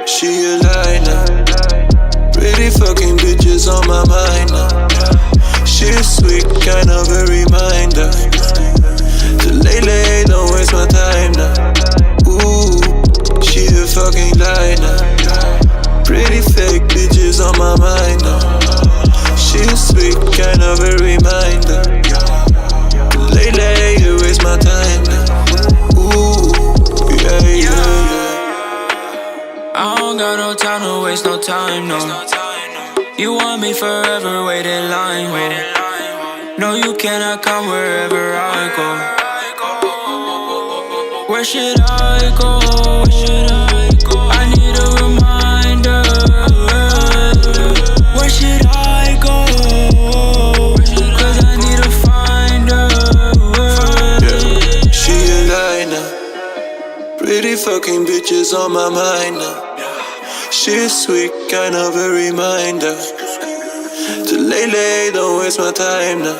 She a lie now. Pretty fucking bitches on my mind now. She's sweet, kind of a reminder to lay, don't waste my time now. Ooh, she a fucking lie now. Pretty fake bitches on my mind now. She's sweet, kind of a reminder to lay, you waste my time now. Ooh, yeah. I don't got no time to waste no time, no. You want me forever, wait in line, ho. No, you cannot come wherever I go. Where should I go? I need a reminder. Where should I go? Cause I need to find her. Yeah. She a lie now. Pretty fucking bitches on my mind now. She's sweet, kind of a reminder to lay, don't waste my time now.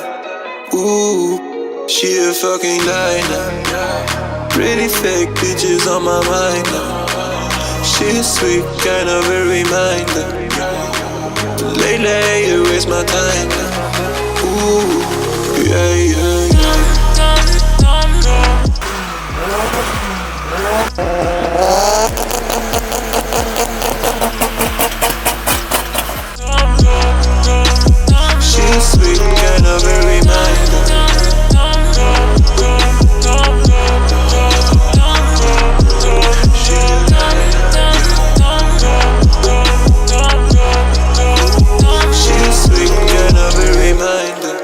Ooh, she a fucking lie now. Pretty fake bitches on my mind now. She's sweet, kind of a reminder to lay, you waste my time now. Ooh, yeah. She's sweet, kind of a reminder. She's sweet, kind of a reminder.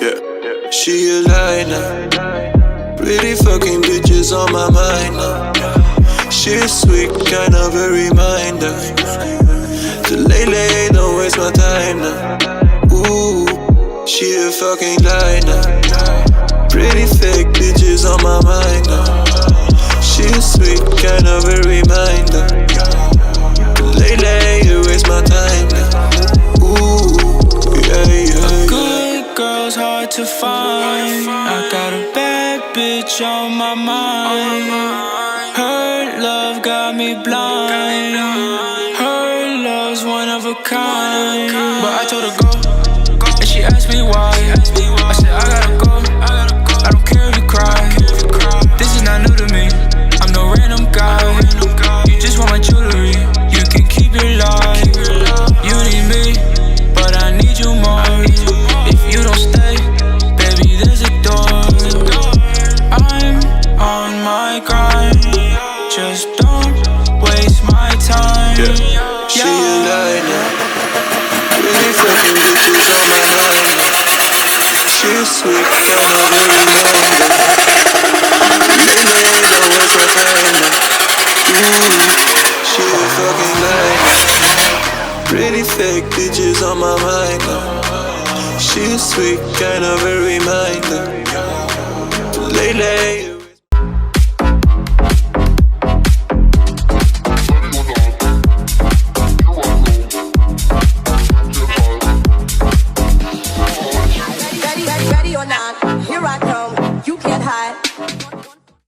Yeah. She a lie now. Pretty fucking bitches on my mind now. She's sweet, kind of a reminder to lay, don't waste my time now. Ooh, she a fucking lie now. Pretty fake bitches on my mind now. She's sweet, kind of a reminder to lay, you waste my time now. Ooh, yeah. Good girl's hard to find. I got a bad bitch on my mind. Her love got me blind. Her love's one of a kind. But I told her go, and she asked me why. I said I gotta go. I don't care if you cry. This is not new to me. I'm no random guy. You just want my jewelry. You can keep your life. You need me, but I need you more. If you don't stay, baby, there's a door. I'm on my grind. Just don't waste my time. Yeah. She a lie now. Pretty fucking bitches on my mind now. She's sweet, kind of a reminder. Lay, don't waste my time now. Ooh, she a fucking lie now. Pretty fake bitches on my mind now. She's sweet, kind of a reminder to lay.